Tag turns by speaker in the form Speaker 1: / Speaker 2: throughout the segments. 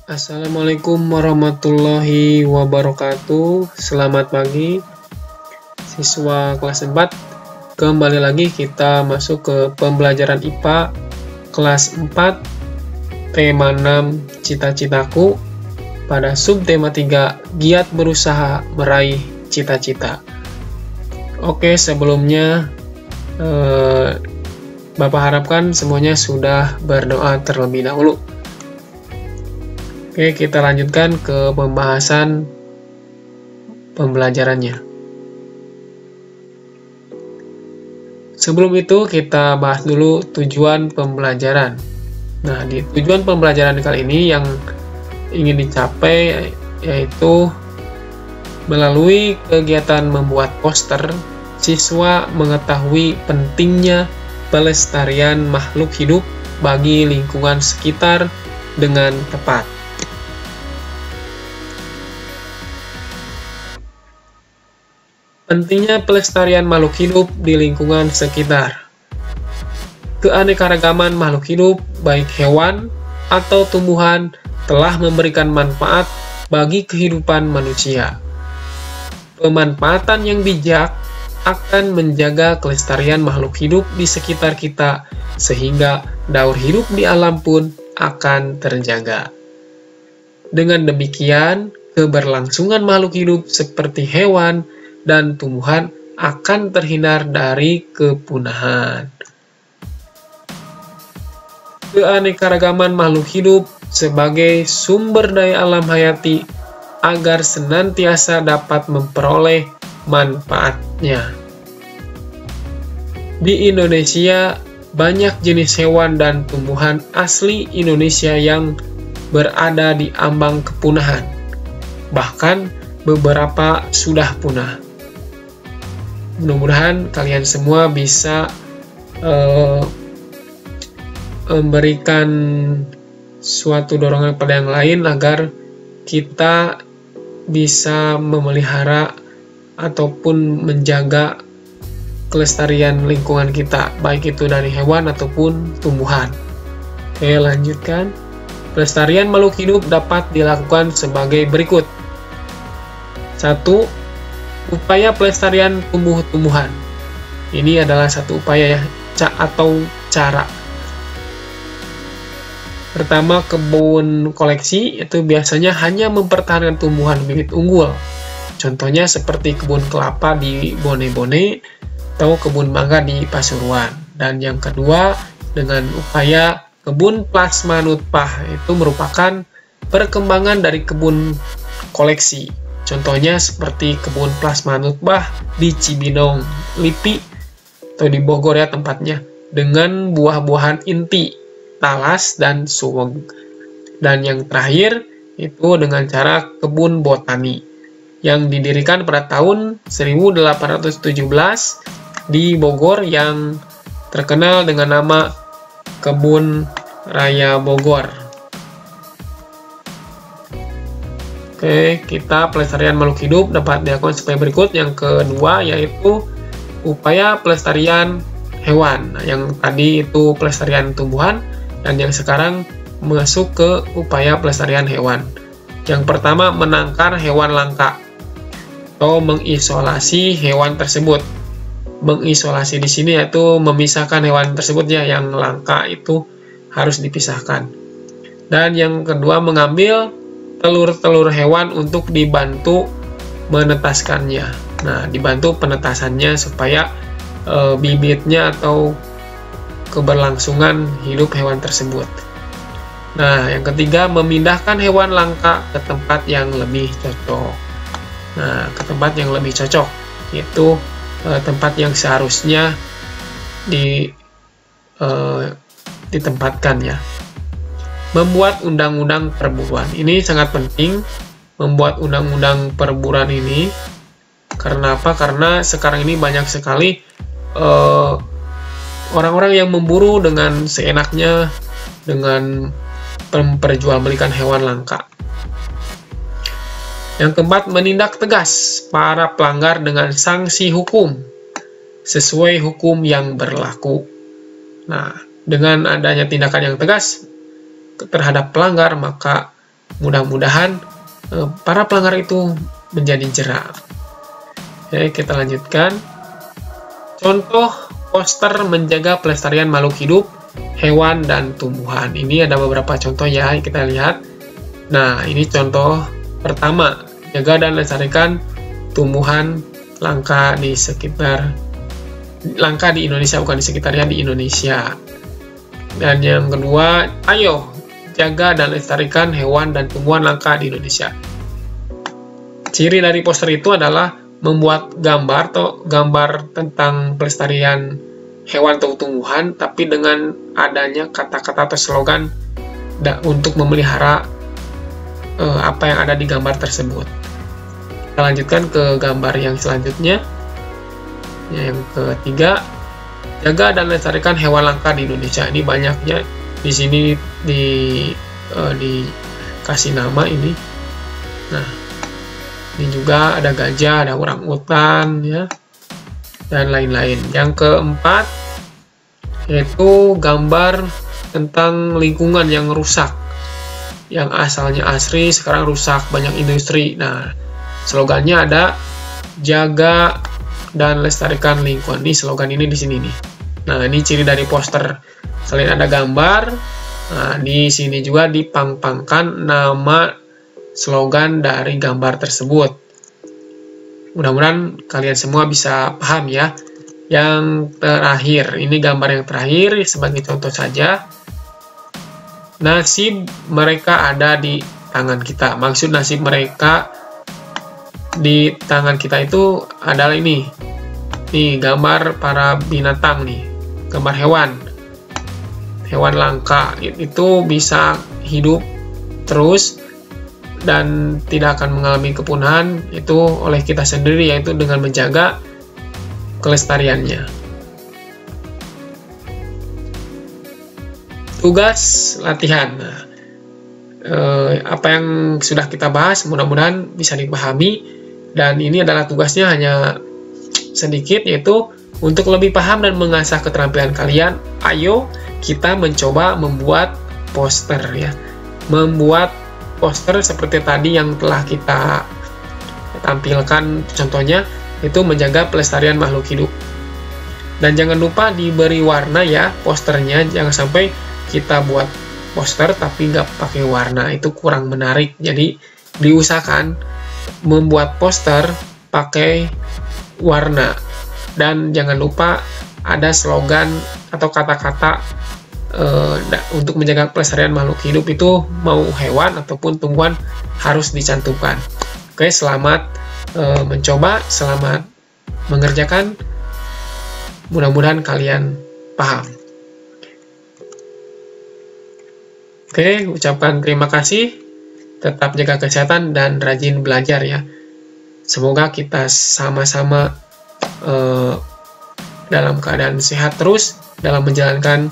Speaker 1: Assalamualaikum warahmatullahi wabarakatuh. Selamat pagi siswa kelas 4. Kembali lagi kita masuk ke pembelajaran IPA kelas 4, tema 6 cita-citaku, pada subtema 3 giat berusaha meraih cita-cita. Oke, sebelumnya Bapak harapkan semuanya sudah berdoa terlebih dahulu. Oke, kita lanjutkan ke pembahasan pembelajarannya. Sebelum itu, kita bahas dulu tujuan pembelajaran. Nah, di tujuan pembelajaran kali ini yang ingin dicapai yaitu melalui kegiatan membuat poster, siswa mengetahui pentingnya pelestarian makhluk hidup bagi lingkungan sekitar dengan tepat. Pentingnya pelestarian makhluk hidup di lingkungan sekitar. Keanekaragaman makhluk hidup, baik hewan atau tumbuhan, telah memberikan manfaat bagi kehidupan manusia. Pemanfaatan yang bijak akan menjaga kelestarian makhluk hidup di sekitar kita, sehingga daur hidup di alam pun akan terjaga. Dengan demikian, keberlangsungan makhluk hidup seperti hewan dan tumbuhan akan terhindar dari kepunahan. Keanekaragaman makhluk hidup sebagai sumber daya alam hayati agar senantiasa dapat memperoleh manfaatnya. Di Indonesia, banyak jenis hewan dan tumbuhan asli Indonesia yang berada di ambang kepunahan. Bahkan beberapa sudah punah. Mudah-mudahan kalian semua bisa memberikan suatu dorongan pada yang lain agar kita bisa memelihara ataupun menjaga kelestarian lingkungan kita, baik itu dari hewan ataupun tumbuhan. Oke, lanjutkan. Pelestarian makhluk hidup dapat dilakukan sebagai berikut. 1. Upaya pelestarian tumbuh-tumbuhan. Ini adalah satu upaya atau cara. Pertama, kebun koleksi itu biasanya hanya mempertahankan tumbuhan bibit unggul. Contohnya seperti kebun kelapa di Bone-Bone atau kebun mangga di Pasuruan. Dan yang kedua, dengan upaya kebun plasma nutpah, itu merupakan perkembangan dari kebun koleksi. Contohnya seperti kebun plasma nutpah di Cibinong, Lipi, atau di Bogor ya tempatnya, dengan buah-buahan inti, talas, dan suweng. Dan yang terakhir, itu dengan cara kebun botani, yang didirikan pada tahun 1817 di Bogor yang terkenal dengan nama Kebun Raya Bogor. Oke, kita pelestarian makhluk hidup dapat dilakukan sebagai berikut. Yang kedua yaitu upaya pelestarian hewan. Nah, yang tadi itu pelestarian tumbuhan, dan yang sekarang masuk ke upaya pelestarian hewan. Yang pertama, menangkar hewan langka atau mengisolasi hewan tersebut. Mengisolasi di sini yaitu memisahkan hewan tersebut ya, yang langka itu harus dipisahkan. Dan yang kedua, mengambil telur-telur hewan untuk dibantu menetaskannya. Nah, dibantu penetasannya supaya bibitnya atau keberlangsungan hidup hewan tersebut. Nah, yang ketiga, memindahkan hewan langka ke tempat yang lebih cocok. Nah, ke tempat yang lebih cocok, yaitu tempat yang seharusnya ditempatkan ya. Membuat undang-undang perburuan. Ini sangat penting, membuat undang-undang perburuan ini. Karena apa? Karena sekarang ini banyak sekali orang-orang yang memburu dengan seenaknya dengan memperjualbelikan hewan langka. Yang keempat, menindak tegas para pelanggar dengan sanksi hukum sesuai hukum yang berlaku. Nah, dengan adanya tindakan yang tegas terhadap pelanggar, maka mudah-mudahan para pelanggar itu menjadi jera. Oke, kita lanjutkan. Contoh poster menjaga pelestarian makhluk hidup, hewan, dan tumbuhan. Ini ada beberapa contoh ya, kita lihat. Nah, ini contoh pertama, jaga dan lestarikan tumbuhan langka di Indonesia, bukan di sekitarnya, di Indonesia. Dan yang kedua, ayo jaga dan lestarikan hewan dan tumbuhan langka di Indonesia. Ciri dari poster itu adalah membuat gambar tentang pelestarian hewan atau tumbuhan, tapi dengan adanya kata-kata atau slogan untuk memelihara apa yang ada di gambar tersebut. Kita lanjutkan ke gambar yang selanjutnya. Yang ketiga, jaga dan lestarikan hewan langka di Indonesia. Ini banyaknya di sini dikasih nama ini. Nah, ini juga ada gajah, ada orangutan, ya, dan lain-lain. Yang keempat, yaitu gambar tentang lingkungan yang rusak. Yang asalnya asri, sekarang rusak, banyak industri. Nah, slogannya ada, jaga dan lestarikan lingkungan. Ini slogan ini di sini nih. Nah, ini ciri dari poster. Selain ada gambar, nah, di sini juga dipang-pangkan nama slogan dari gambar tersebut. Mudah-mudahan kalian semua bisa paham ya. Yang terakhir, ini gambar yang terakhir sebagai contoh saja. Nasib mereka ada di tangan kita. Maksud nasib mereka di tangan kita itu adalah ini. Nih, gambar para binatang nih. Gambar hewan. Hewan langka. Itu bisa hidup terus dan tidak akan mengalami kepunahan itu oleh kita sendiri, yaitu dengan menjaga kelestariannya. Tugas latihan. Nah, apa yang sudah kita bahas mudah-mudahan bisa dipahami, dan ini adalah tugasnya hanya sedikit, yaitu untuk lebih paham dan mengasah keterampilan kalian, ayo kita mencoba membuat poster ya. Membuat poster seperti tadi yang telah kita tampilkan contohnya, itu menjaga pelestarian makhluk hidup. Dan jangan lupa diberi warna ya posternya, jangan sampai kita buat poster tapi nggak pakai warna, itu kurang menarik. Jadi diusahakan membuat poster pakai warna, dan jangan lupa ada slogan atau kata-kata untuk menjaga pelestarian makhluk hidup itu, mau hewan ataupun tumbuhan, harus dicantumkan. Oke, selamat mencoba, selamat mengerjakan. Mudah-mudahan kalian paham. Oke, ucapkan terima kasih. Tetap jaga kesehatan dan rajin belajar ya. Semoga kita sama-sama dalam keadaan sehat terus dalam menjalankan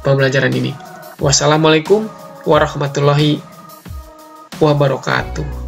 Speaker 1: pembelajaran ini. Wassalamualaikum warahmatullahi wabarakatuh.